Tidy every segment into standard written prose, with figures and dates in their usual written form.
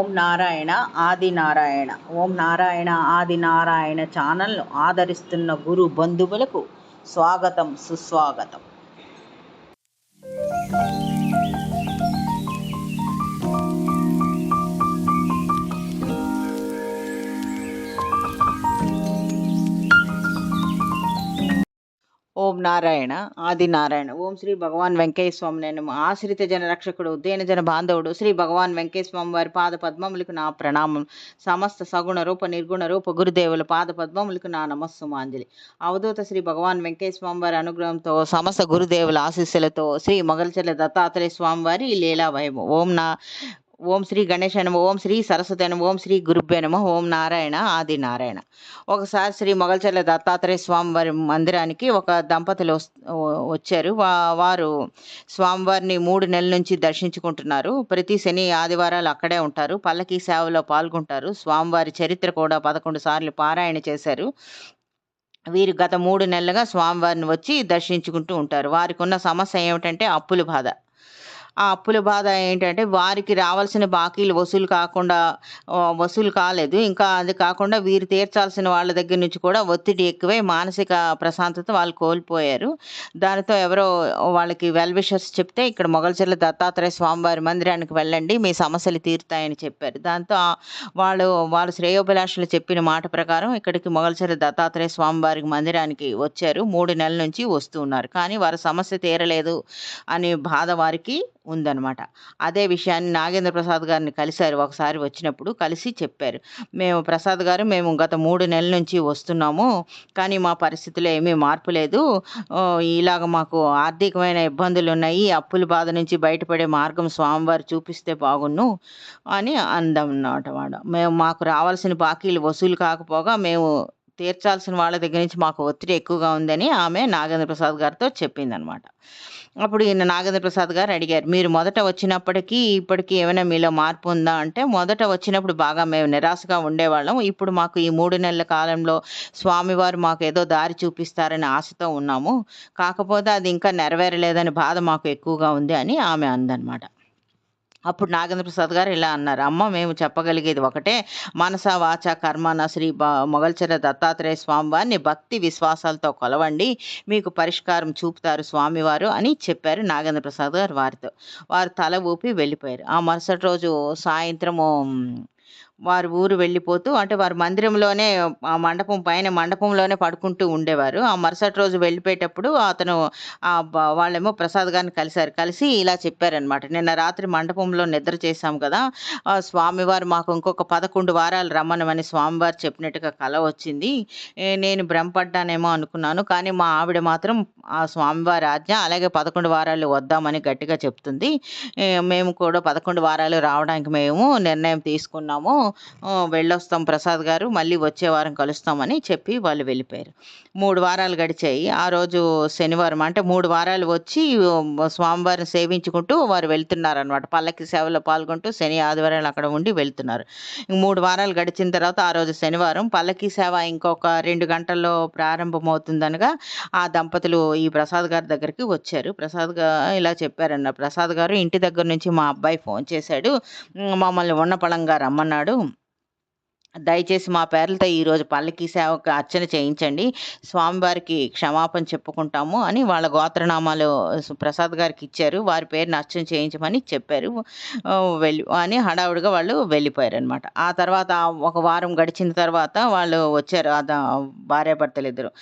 ఓం నారాయణ ఆది నారాయణ. ఓం నారాయణ ఆది నారాయణ ఛానల్ను ఆదరిస్తున్న గురు బంధువులకు స్వాగతం, సుస్వాగతం. ఓం నారాయణ ఆది నారాయణ. ఓం శ్రీ భగవాన్ వెంకయ్య స్వామి. నేను ఆశ్రిత జన రక్షకుడు, ఉద్యన జన బాంధవుడు శ్రీ భగవాన్ వెంకయ్య స్వామి వారి పాద పద్మములకు నా ప్రణామం. సమస్త సగుణ రూప నిర్గుణ రూప గురుదేవుల పాద పద్మములకు నా నమస్సుమాంజలి. అవధూత శ్రీ భగవాన్ వెంకయ్య స్వామి వారి అనుగ్రహంతో, సమస్త గురుదేవుల ఆశీస్సులతో శ్రీ మొగల్చెర్ల దత్తాత్రేయ స్వామి వారి లీలా వైభవం. ఓం శ్రీ గణేశ నమః. ఓం శ్రీ సరస్వతి నమః. ఓం శ్రీ గురుభ్యో నమః. ఓం నారాయణ ఆది నారాయణ. ఒకసారి శ్రీ మొగల్చెర్ల దత్తాత్రేయ స్వామి వారి మందిరానికి ఒక దంపతులు వచ్చారు. వారు స్వామివారిని 3 నెలల నుంచి దర్శించుకుంటున్నారు. ప్రతి శని ఆదివారాలు అక్కడే ఉంటారు. పల్లకీ సేవలో పాల్గొంటారు. స్వామివారి చరిత్ర కూడా 11 సార్లు పారాయణ చేశారు. వీరు గత 3 నెలలుగా స్వామివారిని వచ్చి దర్శించుకుంటూ ఉంటారు. వారికి ఉన్న సమస్య ఏమిటంటే అప్పుల బాధ. ఆ అప్పుల బాధ ఏంటంటే వారికి రావాల్సిన బాకీలు వసూలు కాలేదు. ఇంకా అది కాకుండా వీరు తీర్చాల్సిన వాళ్ళ దగ్గర నుంచి కూడా ఒత్తిడి ఎక్కువై మానసిక ప్రశాంతత వాళ్ళు కోల్పోయారు. దానితో ఎవరో వాళ్ళకి వెల్ విషర్స్ చెప్తే, ఇక్కడ మొగల్చెర్ల దత్తాత్రేయ స్వామివారి మందిరానికి వెళ్ళండి, మీ సమస్యలు తీరుతాయని చెప్పారు. దాంతో వాళ్ళు శ్రేయోభిలాషులు చెప్పిన మాట ప్రకారం ఇక్కడికి మొగల్చెర్ల దత్తాత్రేయ స్వామివారి మందిరానికి వచ్చారు. 3 నెలల నుంచి వస్తూ ఉన్నారు. కానీ వారి సమస్య తీరలేదు అనే బాధ వారికి ఉందన్నమాట. అదే విషయాన్ని నాగేంద్ర ప్రసాద్ గారిని కలిశారు. ఒకసారి వచ్చినప్పుడు కలిసి చెప్పారు, మేము గత 3 నెలల నుంచి వస్తున్నాము, కానీ మా పరిస్థితిలో ఏమీ మార్పు లేదు. ఇలాగ మాకు ఆర్థికమైన ఇబ్బందులు ఉన్నాయి. అప్పుల బాధ నుంచి బయటపడే మార్గం స్వామివారు చూపిస్తే బాగున్ను అని అందమన్నమాట. మాకు రావాల్సిన బాకీలు వసూలు కాకపోగా మేము తీర్చాల్సిన వాళ్ళ దగ్గర నుంచి మాకు ఒత్తిడి ఎక్కువగా ఉందని ఆమె నాగేంద్ర ప్రసాద్ గారితో చెప్పిందనమాట. అప్పుడు ఈయన నాగేంద్ర ప్రసాద్ గారు అడిగారు, మీరు మొదట వచ్చినప్పటికీ ఇప్పటికీ ఏమైనా మీలో మార్పు ఉందా అంటే, మొదట వచ్చినప్పుడు బాగా మేము నిరాశగా ఉండేవాళ్ళం. ఇప్పుడు మాకు ఈ 3 నెలల కాలంలో స్వామివారు మాకు ఏదో దారి చూపిస్తారని ఆశతో ఉన్నాము. కాకపోతే అది ఇంకా నెరవేరలేదని బాధ మాకు ఎక్కువగా ఉంది అని ఆమె అందనమాట. అప్పుడు నాగేంద్ర ప్రసాద్ గారు ఇలా అన్నారు, అమ్మ మేము చెప్పగలిగేది ఒకటే, మనస వాచ కర్మన శ్రీ మొగల్చెర్ల దత్తాత్రేయ స్వామివారిని భక్తి విశ్వాసాలతో కొలవండి, మీకు పరిష్కారం చూపుతారు స్వామివారు అని చెప్పారు నాగేంద్ర ప్రసాద్ గారు వారితో. వారు తల ఊపి వెళ్ళిపోయారు. ఆ మరుసటి రోజు సాయంత్రము వారు ఊరు వెళ్ళిపోతూ, అంటే వారు మందిరంలోనే మండపంలోనే పడుకుంటూ ఉండేవారు. ఆ మరుసటి రోజు వెళ్ళిపోయేటప్పుడు అతను వాళ్ళేమో ప్రసాద్ గారిని కలిసి ఇలా చెప్పారనమాట, నిన్న రాత్రి మండపంలో నిద్ర చేశాం కదా, స్వామివారు మాకు ఇంకొక 11 వారాలు రమ్మనమని స్వామివారు చెప్పినట్టుగా కల వచ్చింది. నేను భ్రమపడ్డానేమో అనుకున్నాను, కానీ మా ఆవిడ మాత్రం ఆ స్వామివారి ఆజ్ఞ, అలాగే 11 వారాలు వద్దామని గట్టిగా చెప్తుంది. మేము కూడా 11 వారాలు రావడానికి మేము నిర్ణయం తీసుకున్నాము. వెళ్ళొస్తాం ప్రసాద్ గారు, మళ్ళీ వచ్చే వారం కలుస్తామని చెప్పి వాళ్ళు వెళ్ళిపోయారు. 3 వారాలు గడిచాయి. ఆ రోజు శనివారం, అంటే 3 వారాలు వచ్చి స్వామివారిని సేవించుకుంటూ వారు వెళ్తున్నారనమాట. పల్లకి సేవలో పాల్గొంటూ శని ఆదివారాలు అక్కడ ఉండి వెళ్తున్నారు. 3 వారాలు గడిచిన తర్వాత ఆ రోజు శనివారం పల్లకి సేవ ఇంకొక 2 గంటల్లో ప్రారంభమవుతుందనగా ఆ దంపతులు ఈ ప్రసాద్ గారి దగ్గరికి వచ్చారు. ఇలా చెప్పారన్న, ప్రసాద్ గారు ఇంటి దగ్గర నుంచి మా అబ్బాయి ఫోన్ చేశాడు, మమ్మల్ని ఉన్నపళంగా రమ్మన్నాడు, దయచేసి మా పేర్లతో ఈరోజు పల్లకీ సేవకు అర్చన చేయించండి, స్వామివారికి క్షమాపణ చెప్పుకుంటాము అని వాళ్ళ గోత్రనామాలు ప్రసాద్ గారికి ఇచ్చారు. వారి పేరుని అర్చన చేయించమని చెప్పారు. అని హడావుడిగా వాళ్ళు వెళ్ళిపోయారు అనమాట. ఆ తర్వాత ఒక వారం గడిచిన తర్వాత వాళ్ళు వచ్చారు, భార్యాభర్తలు ఇద్దరు.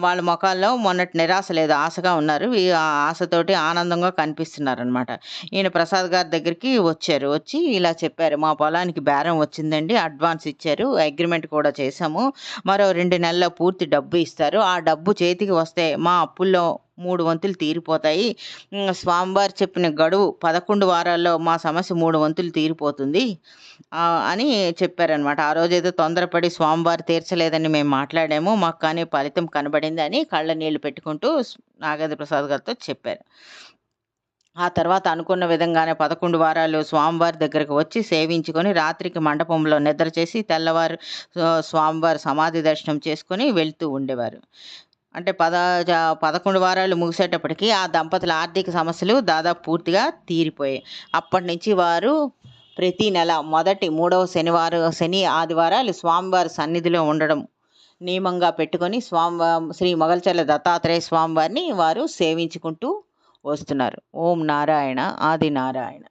వాళ్ళ ముఖాల్లో మొన్నటి నిరాశ లేదు, ఆశగా ఉన్నారు. ఆ ఆశతోటి ఆనందంగా కనిపిస్తున్నారనమాట. ఈయన ప్రసాద్ గారి దగ్గరికి వచ్చి ఇలా చెప్పారు, మా పొలానికి బేరం వచ్చిందండి, అడ్వాన్స్ ఇచ్చారు, అగ్రిమెంట్ కూడా చేశాము, మరో 2 నెలల్లో పూర్తి డబ్బు ఇస్తారు. ఆ డబ్బు చేతికి వస్తే మా అప్పుల్లో 3 వంతులు తీరిపోతాయి. స్వామివారు చెప్పిన గడువు 11 వారాల్లో మా సమస్య 3 వంతులు తీరిపోతుంది అని చెప్పారనమాట. ఆ రోజు ఏదో తొందరపడి స్వామివారు తీర్చలేదని మేము మాట్లాడాము, మాకు కానీ ఫలితం కనబడింది అని కళ్ళ నీళ్లు పెట్టుకుంటూ నాగేంద్ర ప్రసాద్ గారితో చెప్పారు. ఆ తర్వాత అనుకున్న విధంగానే 11 వారాలు స్వామివారి దగ్గరకు వచ్చి సేవించుకొని రాత్రికి మండపంలో నిద్ర చేసి తెల్లవారు స్వామివారి సమాధి దర్శనం చేసుకొని వెళ్తూ ఉండేవారు. అంటే 11 వారాలు ముగిసేటప్పటికి ఆ దంపతుల ఆర్థిక సమస్యలు దాదాపు పూర్తిగా తీరిపోయాయి. అప్పటి నుంచి వారు ప్రతి నెల మొదటి 3వ శని ఆదివారాలు స్వామివారి సన్నిధిలో ఉండడం నియమంగా పెట్టుకొని శ్రీ మొగల్చర్ల దత్తాత్రేయ స్వామివారిని వారు సేవించుకుంటూ వస్తున్నారు. ఓం నారాయణ ఆది నారాయణ.